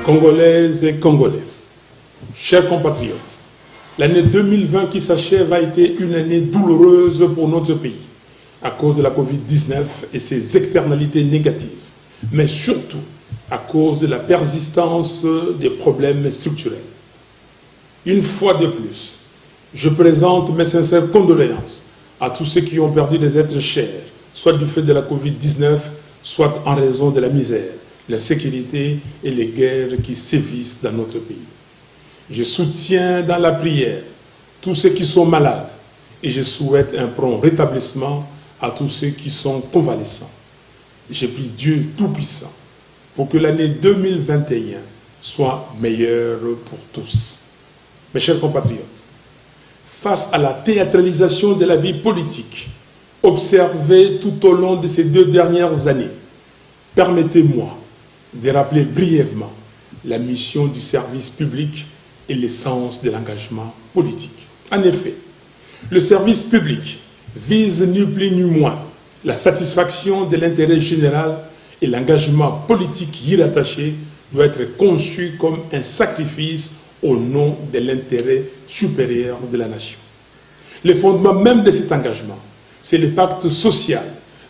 Congolaises et Congolais, chers compatriotes, l'année 2020 qui s'achève a été une année douloureuse pour notre pays à cause de la Covid-19 et ses externalités négatives, mais surtout à cause de la persistance des problèmes structurels. Une fois de plus, je présente mes sincères condoléances à tous ceux qui ont perdu des êtres chers, soit du fait de la Covid-19, soit en raison de la misère, l'insécurité et les guerres qui sévissent dans notre pays. Je soutiens dans la prière tous ceux qui sont malades et je souhaite un prompt rétablissement à tous ceux qui sont convalescents. Je prie Dieu Tout-Puissant pour que l'année 2021 soit meilleure pour tous. Mes chers compatriotes, face à la théâtralisation de la vie politique observée tout au long de ces 2 dernières années, permettez-moi de rappeler brièvement la mission du service public et l'essence de l'engagement politique. En effet, le service public vise ni plus ni moins la satisfaction de l'intérêt général et l'engagement politique y rattaché doit être conçu comme un sacrifice au nom de l'intérêt supérieur de la nation. Le fondement même de cet engagement, c'est le pacte social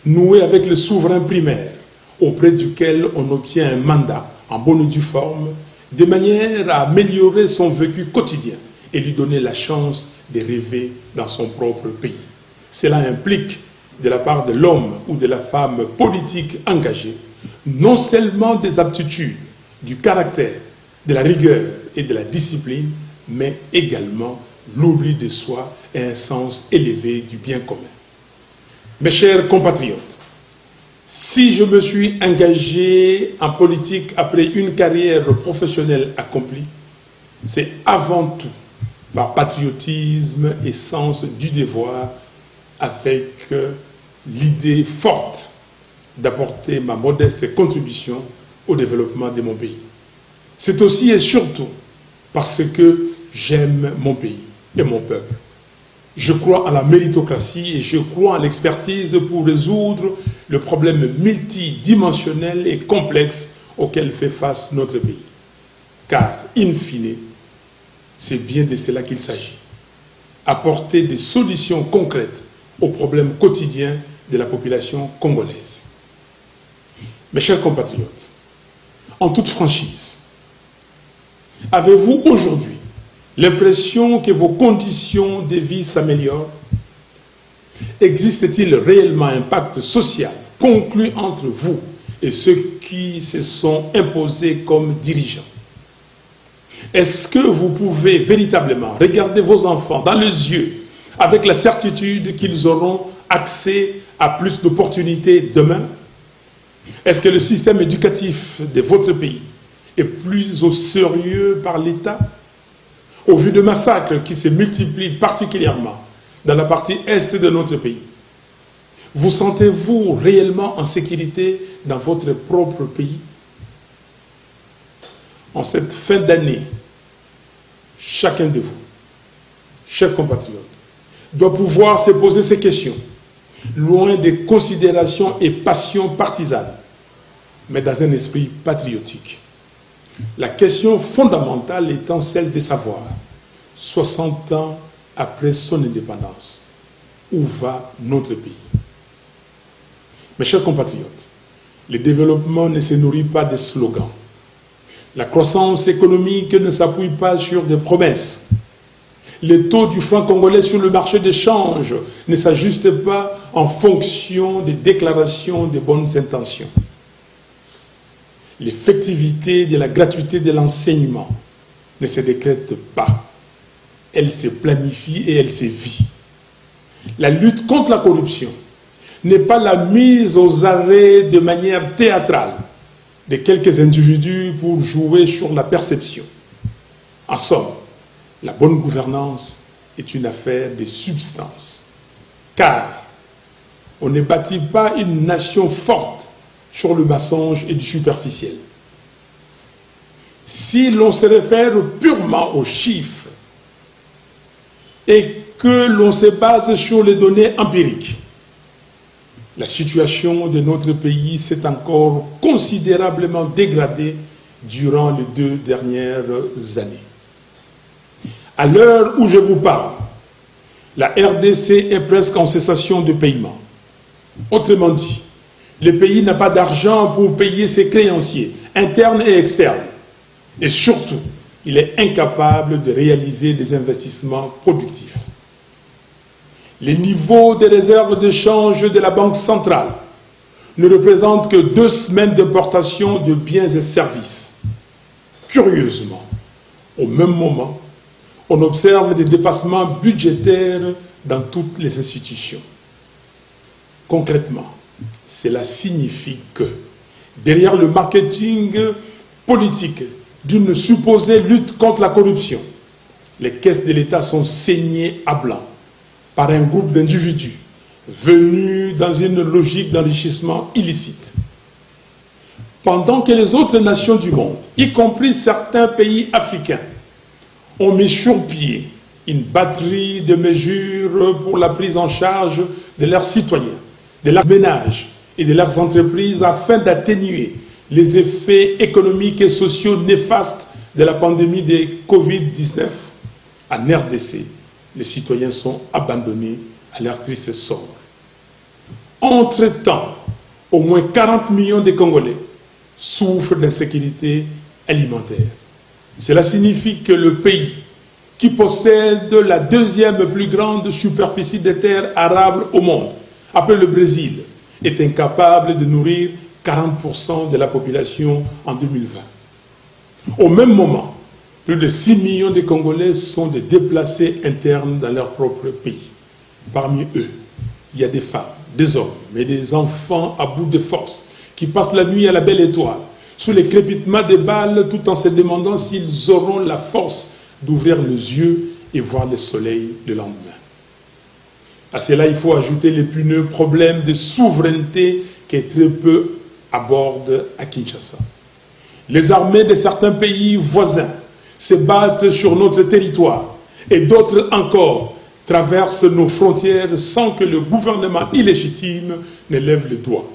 noué avec le souverain primaire, auprès duquel on obtient un mandat en bonne et due forme, de manière à améliorer son vécu quotidien et lui donner la chance de rêver dans son propre pays. Cela implique, de la part de l'homme ou de la femme politique engagée, non seulement des aptitudes, du caractère, de la rigueur et de la discipline, mais également l'oubli de soi et un sens élevé du bien commun. Mes chers compatriotes, si je me suis engagé en politique après une carrière professionnelle accomplie, c'est avant tout par patriotisme et sens du devoir, avec l'idée forte d'apporter ma modeste contribution au développement de mon pays. C'est aussi et surtout parce que j'aime mon pays et mon peuple. Je crois à la méritocratie et je crois à l'expertise pour résoudre le problème multidimensionnel et complexe auquel fait face notre pays. Car, in fine, c'est bien de cela qu'il s'agit. Apporter des solutions concrètes aux problèmes quotidiens de la population congolaise. Mes chers compatriotes, en toute franchise, avez-vous aujourd'hui l'impression que vos conditions de vie s'améliorent? Existe-t-il réellement un pacte social conclu entre vous et ceux qui se sont imposés comme dirigeants? Est-ce que vous pouvez véritablement regarder vos enfants dans les yeux avec la certitude qu'ils auront accès à plus d'opportunités demain? Est-ce que le système éducatif de votre pays est plus au sérieux par l'État? Au vu de massacres qui se multiplient particulièrement dans la partie est de notre pays, vous sentez-vous réellement en sécurité dans votre propre pays? En cette fin d'année, chacun de vous, chers compatriotes, doit pouvoir se poser ces questions, loin des considérations et passions partisanes, mais dans un esprit patriotique. La question fondamentale étant celle de savoir, 60 ans après son indépendance, où va notre pays? Mes chers compatriotes, le développement ne se nourrit pas de slogans. La croissance économique ne s'appuie pas sur des promesses. Le taux du franc congolais sur le marché d'échange ne s'ajuste pas en fonction des déclarations de bonnes intentions. L'effectivité de la gratuité de l'enseignement ne se décrète pas. Elle se planifie et elle se vit. La lutte contre la corruption n'est pas la mise aux arrêts de manière théâtrale de quelques individus pour jouer sur la perception. En somme, la bonne gouvernance est une affaire de substance. Car on ne bâtit pas une nation forte sur le mensonge et du superficiel. Si l'on se réfère purement aux chiffres et que l'on se base sur les données empiriques, la situation de notre pays s'est encore considérablement dégradée durant les 2 dernières années. À l'heure où je vous parle, la RDC est presque en cessation de paiement. Autrement dit, le pays n'a pas d'argent pour payer ses créanciers, internes et externes. Et surtout, il est incapable de réaliser des investissements productifs. Les niveaux des réserves de change de la Banque centrale ne représentent que 2 semaines d'importation de biens et services. Curieusement, au même moment, on observe des dépassements budgétaires dans toutes les institutions. Concrètement, cela signifie que, derrière le marketing politique d'une supposée lutte contre la corruption, les caisses de l'État sont saignées à blanc par un groupe d'individus venus dans une logique d'enrichissement illicite. Pendant que les autres nations du monde, y compris certains pays africains, ont mis sur pied une batterie de mesures pour la prise en charge de leurs citoyens, de leurs ménages et de leurs entreprises afin d'atténuer les effets économiques et sociaux néfastes de la pandémie de Covid-19. En RDC, les citoyens sont abandonnés à leur triste sort. Entre-temps, au moins 40 millions de Congolais souffrent d'insécurité alimentaire. Cela signifie que le pays, qui possède la 2e plus grande superficie de terres arables au monde, après le Brésil, est incapable de nourrir 40% de la population en 2020. Au même moment, plus de 6 millions de Congolais sont des déplacés internes dans leur propre pays. Parmi eux, il y a des femmes, des hommes, mais des enfants à bout de force qui passent la nuit à la belle étoile, sous les crépitements des balles, tout en se demandant s'ils auront la force d'ouvrir les yeux et voir le soleil le lendemain. À cela, il faut ajouter l'épineux problème de souveraineté qui est très peu abordé à Kinshasa. Les armées de certains pays voisins se battent sur notre territoire et d'autres encore traversent nos frontières sans que le gouvernement illégitime ne lève le doigt.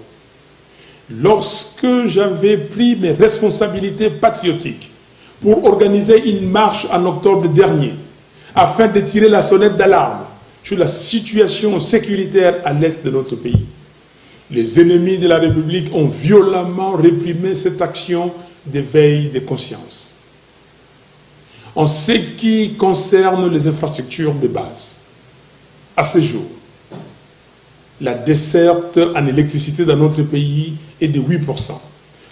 Lorsque j'avais pris mes responsabilités patriotiques pour organiser une marche en octobre dernier, afin de tirer la sonnette d'alarme sur la situation sécuritaire à l'est de notre pays, les ennemis de la République ont violemment réprimé cette action d'éveil de conscience. En ce qui concerne les infrastructures de base, à ce jour, la desserte en électricité dans notre pays est de 8%,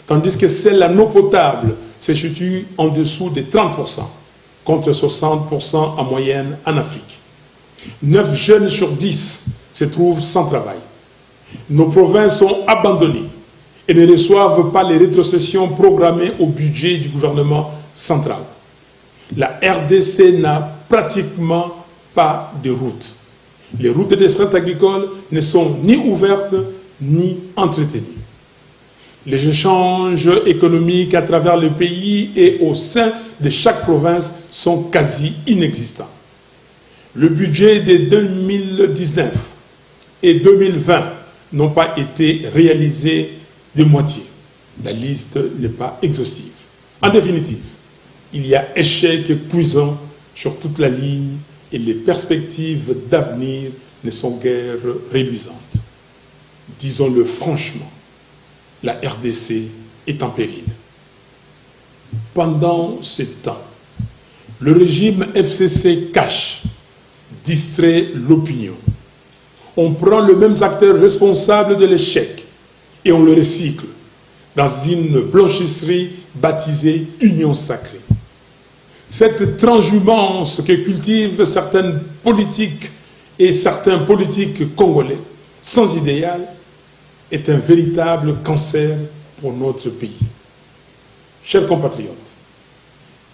tandis que celle en eau potable se situe en dessous de 30%, contre 60% en moyenne en Afrique. 9 jeunes sur 10 se trouvent sans travail. Nos provinces sont abandonnées et ne reçoivent pas les rétrocessions programmées au budget du gouvernement central. La RDC n'a pratiquement pas de routes. Les routes de desserte agricole ne sont ni ouvertes ni entretenues. Les échanges économiques à travers le pays et au sein de chaque province sont quasi inexistants. Le budget de 2019 et 2020 n'ont pas été réalisés de moitié. La liste n'est pas exhaustive. En définitive, il y a échec cuisant sur toute la ligne et les perspectives d'avenir ne sont guère reluisantes. Disons-le franchement, la RDC est en péril. Pendant ce temps, le régime FCC cache, distrait l'opinion. On prend les mêmes acteurs responsables de l'échec et on le recycle dans une blanchisserie baptisée Union sacrée. Cette transhumance que cultivent certaines politiques et certains politiques congolais sans idéal est un véritable cancer pour notre pays. Chers compatriotes,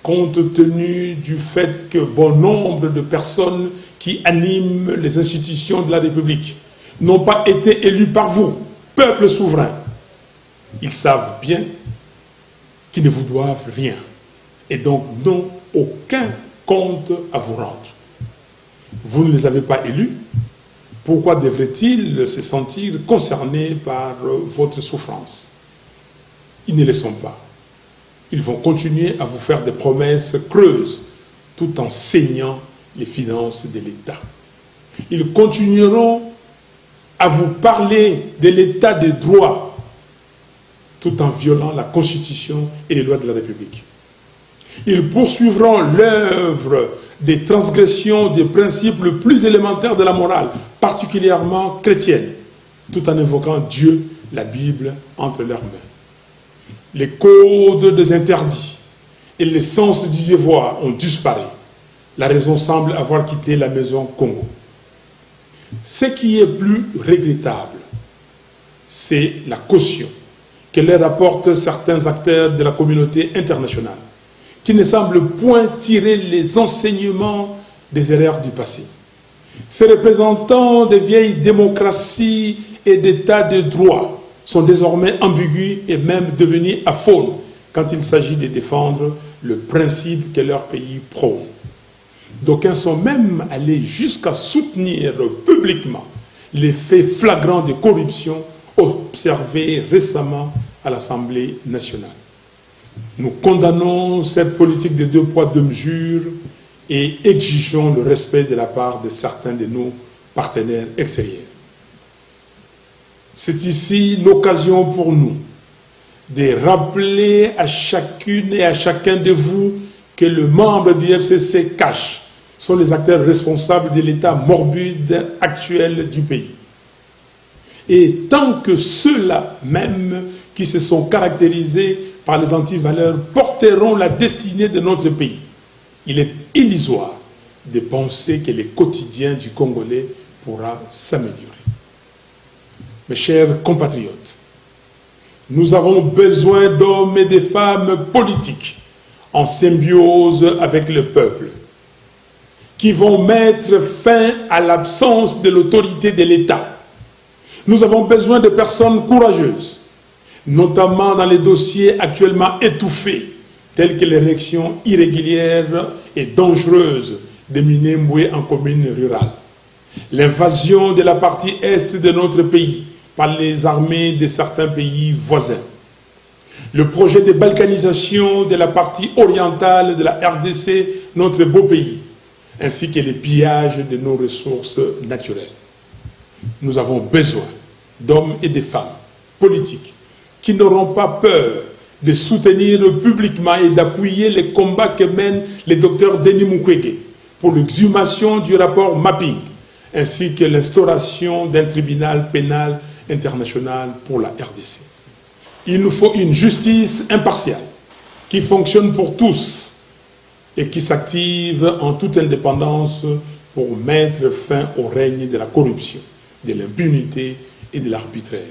compte tenu du fait que bon nombre de personnes qui animent les institutions de la République n'ont pas été élus par vous, peuple souverain, ils savent bien qu'ils ne vous doivent rien et donc n'ont aucun compte à vous rendre. Vous ne les avez pas élus, pourquoi devraient-ils se sentir concernés par votre souffrance? Ils ne le sont pas. Ils vont continuer à vous faire des promesses creuses tout en saignant les finances de l'État. Ils continueront à vous parler de l'état de droit tout en violant la Constitution et les lois de la République. Ils poursuivront l'œuvre des transgressions des principes les plus élémentaires de la morale, particulièrement chrétienne, tout en invoquant Dieu, la Bible, entre leurs mains. Les codes des interdits et l'essence du devoir ont disparu. La raison semble avoir quitté la maison Congo. Ce qui est plus regrettable, c'est la caution que leur apportent certains acteurs de la communauté internationale, qui ne semblent point tirer les enseignements des erreurs du passé. Ces représentants des vieilles démocraties et d'états de droit sont désormais ambigus et même devenus aphones quand il s'agit de défendre le principe que leur pays prône. D'aucuns sont même allés jusqu'à soutenir publiquement les faits flagrants de corruption observés récemment à l'Assemblée nationale. Nous condamnons cette politique de 2 poids 2 mesures et exigeons le respect de la part de certains de nos partenaires extérieurs. C'est ici l'occasion pour nous de rappeler à chacune et à chacun de vous que les membres du FCC cash sont les acteurs responsables de l'état morbide actuel du pays. Et tant que ceux-là même qui se sont caractérisés par les antivaleurs porteront la destinée de notre pays, il est illusoire de penser que le quotidien du Congolais pourra s'améliorer. Mes chers compatriotes, nous avons besoin d'hommes et de femmes politiques en symbiose avec le peuple, qui vont mettre fin à l'absence de l'autorité de l'État. Nous avons besoin de personnes courageuses, notamment dans les dossiers actuellement étouffés, tels que l'érection irrégulière et dangereuse de Minembwe en commune rurale, l'invasion de la partie est de notre pays par les armées de certains pays voisins, le projet de balkanisation de la partie orientale de la RDC, notre beau pays, ainsi que les pillages de nos ressources naturelles. Nous avons besoin d'hommes et de femmes politiques qui n'auront pas peur de soutenir publiquement et d'appuyer les combats que mène le docteur Denis Mukwege pour l'exhumation du rapport Mapping, ainsi que l'instauration d'un tribunal pénal international pour la RDC. Il nous faut une justice impartiale qui fonctionne pour tous et qui s'active en toute indépendance pour mettre fin au règne de la corruption, de l'impunité et de l'arbitraire.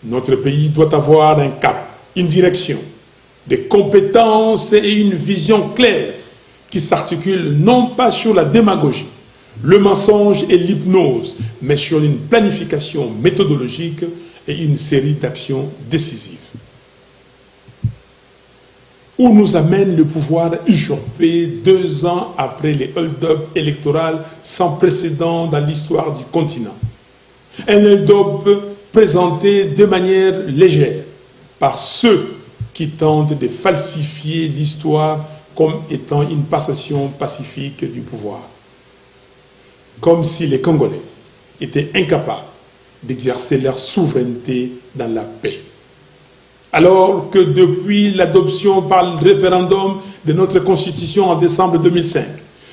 Notre pays doit avoir un cap, une direction, des compétences et une vision claire qui s'articulent non pas sur la démagogie, le mensonge et l'hypnose, mais sur une planification méthodologique et une série d'actions décisives. Où nous amène le pouvoir usurpé 2 ans après les hold-up électoraux sans précédent dans l'histoire du continent. Un hold-up présenté de manière légère par ceux qui tentent de falsifier l'histoire comme étant une passation pacifique du pouvoir. Comme si les Congolais étaient incapables d'exercer leur souveraineté dans la paix. Alors que depuis l'adoption par le référendum de notre Constitution en décembre 2005,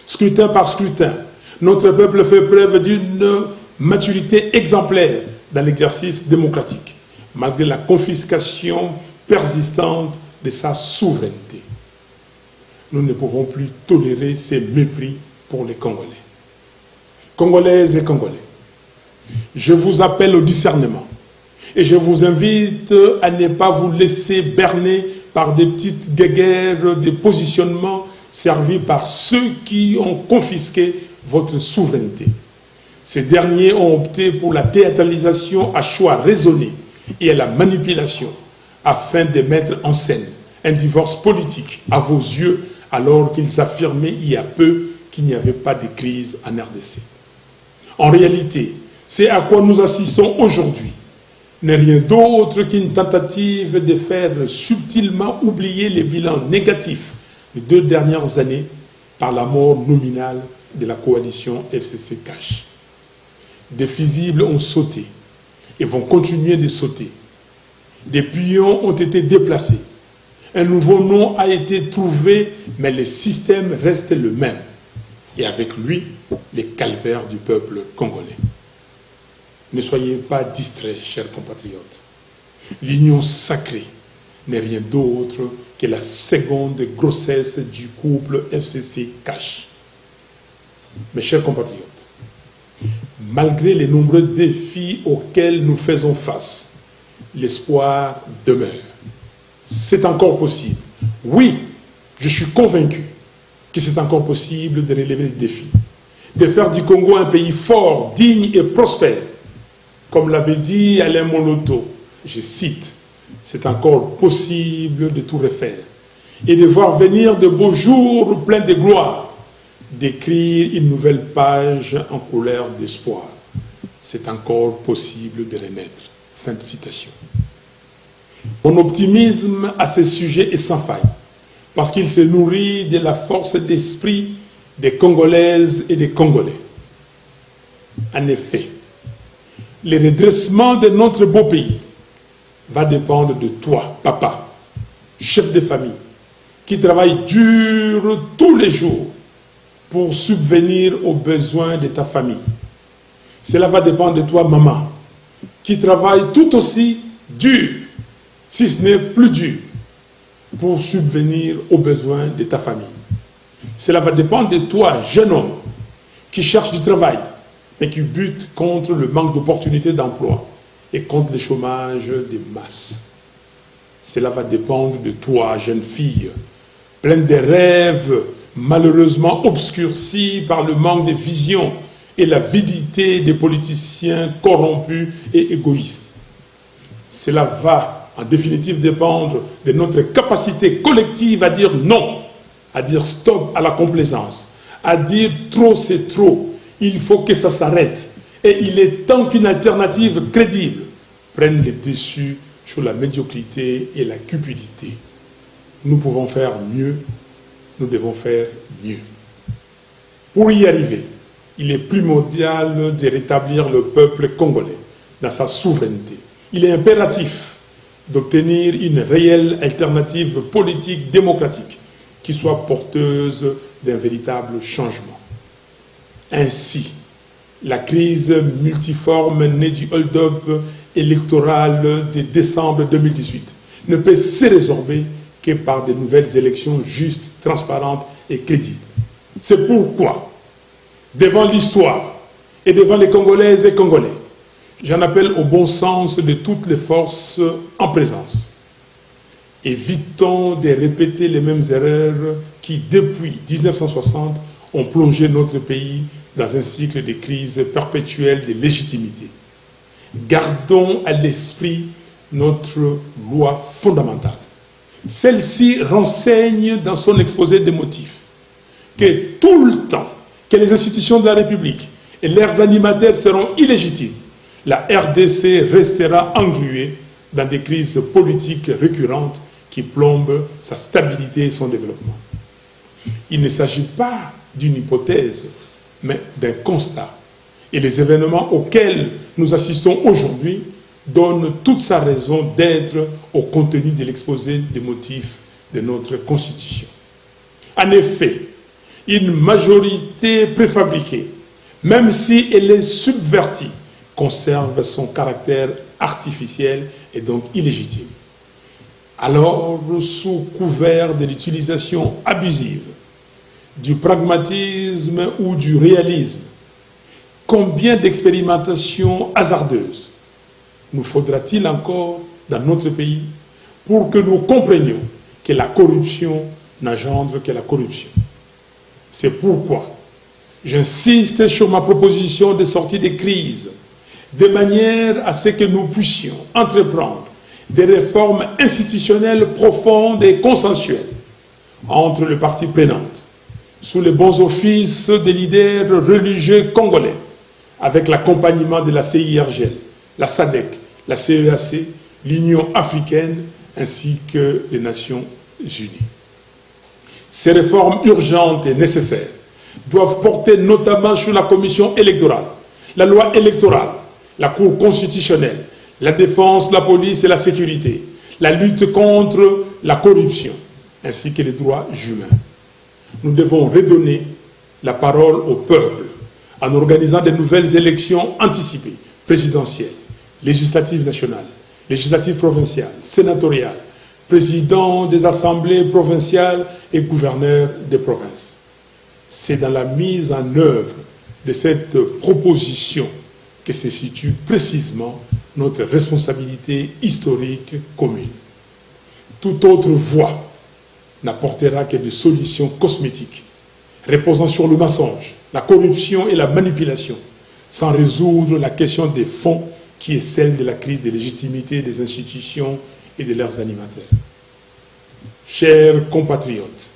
scrutin par scrutin, notre peuple fait preuve d'une maturité exemplaire dans l'exercice démocratique, malgré la confiscation persistante de sa souveraineté. Nous ne pouvons plus tolérer ces mépris pour les Congolais. Congolaises et Congolais, je vous appelle au discernement et je vous invite à ne pas vous laisser berner par des petites guéguerres de positionnement servis par ceux qui ont confisqué votre souveraineté. Ces derniers ont opté pour la théâtralisation à choix raisonné et à la manipulation afin de mettre en scène un divorce politique à vos yeux alors qu'ils affirmaient il y a peu qu'il n'y avait pas de crise en RDC. En réalité, c'est à quoi nous assistons aujourd'hui. n'est rien d'autre qu'une tentative de faire subtilement oublier les bilans négatifs des 2 dernières années par la mort nominale de la coalition FCC-Cash. Des fusibles ont sauté et vont continuer de sauter. Des pions ont été déplacés. Un nouveau nom a été trouvé, mais le système reste le même. Et avec lui, les calvaires du peuple congolais. Ne soyez pas distraits, chers compatriotes. L'union sacrée n'est rien d'autre que la seconde grossesse du couple FCC-Cash. Mes chers compatriotes, malgré les nombreux défis auxquels nous faisons face, l'espoir demeure. C'est encore possible. Oui, je suis convaincu que c'est encore possible de relever le défi, de faire du Congo un pays fort, digne et prospère. Comme l'avait dit Alain Moloto, je cite, « C'est encore possible de tout refaire et de voir venir de beaux jours pleins de gloire, d'écrire une nouvelle page en couleur d'espoir. C'est encore possible de renaître. » Fin de citation. Mon optimisme à ce sujet est sans faille, parce qu'il se nourrit de la force d'esprit des Congolaises et des Congolais. En effet, le redressement de notre beau pays va dépendre de toi, papa, chef de famille, qui travaille dur tous les jours pour subvenir aux besoins de ta famille. Cela va dépendre de toi, maman, qui travaille tout aussi dur, si ce n'est plus dur, pour subvenir aux besoins de ta famille. Cela va dépendre de toi, jeune homme, qui cherche du travail, mais qui bute contre le manque d'opportunités d'emploi et contre le chômage des masses. Cela va dépendre de toi, jeune fille, pleine de rêves, malheureusement obscurcis par le manque de vision et l'avidité des politiciens corrompus et égoïstes. Cela va, en définitive, dépendre de notre capacité collective à dire non, à dire stop à la complaisance, à dire trop c'est trop, il faut que ça s'arrête. Et il est temps qu'une alternative crédible prenne le dessus sur la médiocrité et la cupidité. Nous pouvons faire mieux, nous devons faire mieux. Pour y arriver, il est primordial de rétablir le peuple congolais dans sa souveraineté. Il est impératif d'obtenir une réelle alternative politique démocratique qui soit porteuse d'un véritable changement. Ainsi, la crise multiforme née du hold-up électoral de décembre 2018 ne peut se résorber que par de nouvelles élections justes, transparentes et crédibles. C'est pourquoi, devant l'histoire et devant les Congolaises et Congolais, j'en appelle au bon sens de toutes les forces en présence. Évitons de répéter les mêmes erreurs qui, depuis 1960, ont plongé notre pays dans un cycle de crise perpétuelle de légitimité. Gardons à l'esprit notre loi fondamentale. Celle-ci renseigne dans son exposé des motifs que tout le temps que les institutions de la République et leurs animateurs seront illégitimes, la RDC restera engluée dans des crises politiques récurrentes qui plombent sa stabilité et son développement. Il ne s'agit pas d'une hypothèse, mais d'un constat. Et les événements auxquels nous assistons aujourd'hui donnent toute sa raison d'être au contenu de l'exposé des motifs de notre Constitution. En effet, une majorité préfabriquée, même si elle est subvertie, conserve son caractère artificiel et donc illégitime. Alors, sous couvert de l'utilisation abusive du pragmatisme ou du réalisme, combien d'expérimentations hasardeuses nous faudra-t-il encore dans notre pays pour que nous comprenions que la corruption n'engendre que la corruption? C'est pourquoi j'insiste sur ma proposition de sortie des crises, de manière à ce que nous puissions entreprendre des réformes institutionnelles profondes et consensuelles entre les parties prenantes, sous les bons offices des leaders religieux congolais, avec l'accompagnement de la CIRGL, la SADC, la CEAC, l'Union africaine ainsi que les Nations unies. Ces réformes urgentes et nécessaires doivent porter notamment sur la commission électorale, la loi électorale, la Cour constitutionnelle, la défense, la police et la sécurité, la lutte contre la corruption, ainsi que les droits humains. Nous devons redonner la parole au peuple en organisant de nouvelles élections anticipées, présidentielles, législatives nationales, législatives provinciales, sénatoriales, présidents des assemblées provinciales et gouverneurs des provinces. C'est dans la mise en œuvre de cette proposition que se situe précisément notre responsabilité historique commune. Toute autre voie n'apportera que des solutions cosmétiques, reposant sur le mensonge, la corruption et la manipulation, sans résoudre la question des fonds qui est celle de la crise de légitimité des institutions et de leurs animateurs. Chers compatriotes,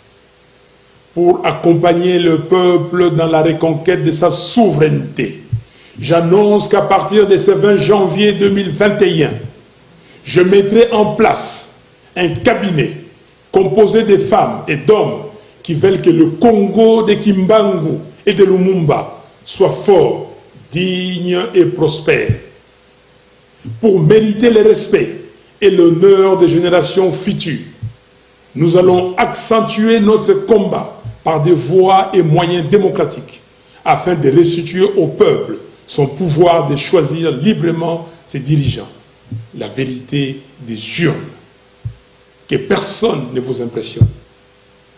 pour accompagner le peuple dans la reconquête de sa souveraineté, j'annonce qu'à partir de ce 20 janvier 2021, je mettrai en place un cabinet composé de femmes et d'hommes qui veulent que le Congo de Kimbangu et de Lumumba soit fort, digne et prospère. Pour mériter le respect et l'honneur des générations futures, nous allons accentuer notre combat par des voies et moyens démocratiques afin de restituer au peuple son pouvoir de choisir librement ses dirigeants. La vérité des urnes. Que personne ne vous impressionne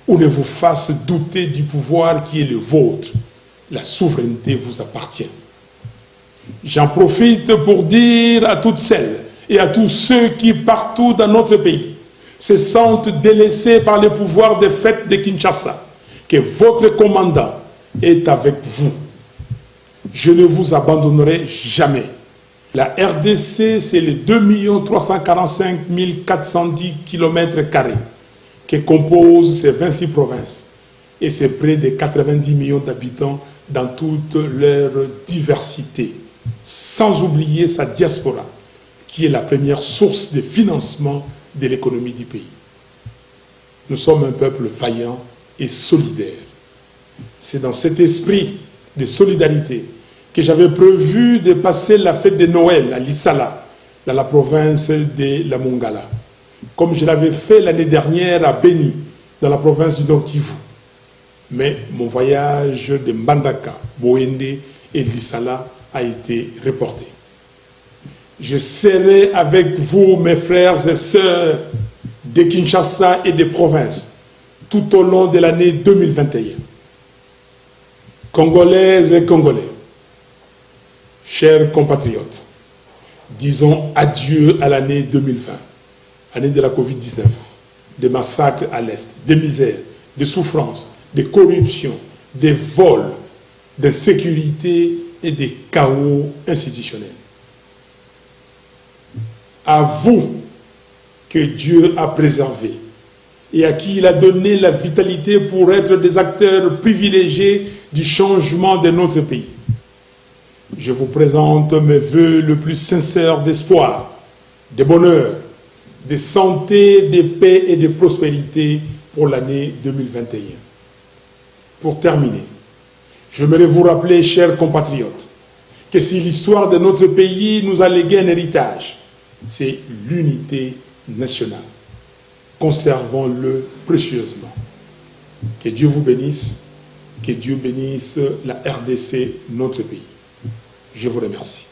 ou ne vous fasse douter du pouvoir qui est le vôtre. La souveraineté vous appartient. J'en profite pour dire à toutes celles et à tous ceux qui, partout dans notre pays, se sentent délaissés par le pouvoir des fêtes de Kinshasa, que votre commandant est avec vous. Je ne vous abandonnerai jamais. La RDC, c'est les 2 345 410 km² que composent ces 26 provinces et c'est près de 90 millions d'habitants dans toute leur diversité, sans oublier sa diaspora, qui est la première source de financement de l'économie du pays. Nous sommes un peuple vaillant et solidaire. C'est dans cet esprit de solidarité que j'avais prévu de passer la fête de Noël à Lissala, dans la province de la Mongala, comme je l'avais fait l'année dernière à Beni, dans la province du Nord Kivu. Mais mon voyage de Mbandaka, Boende et Lissala a été reporté. Je serai avec vous, mes frères et sœurs de Kinshasa et des provinces, tout au long de l'année 2021. Congolaises et Congolais, chers compatriotes, disons adieu à l'année 2020, année de la Covid-19, des massacres à l'Est, des misères, des souffrances, des corruptions, des vols, d'insécurité et des chaos institutionnels. À vous que Dieu a préservé et à qui il a donné la vitalité pour être des acteurs privilégiés du changement de notre pays. Je vous présente mes vœux le plus sincères d'espoir, de bonheur, de santé, de paix et de prospérité pour l'année 2021. Pour terminer, j'aimerais vous rappeler, chers compatriotes, que si l'histoire de notre pays nous a légué un héritage, c'est l'unité nationale. Conservons-le précieusement. Que Dieu vous bénisse, que Dieu bénisse la RDC, notre pays. Je vous remercie.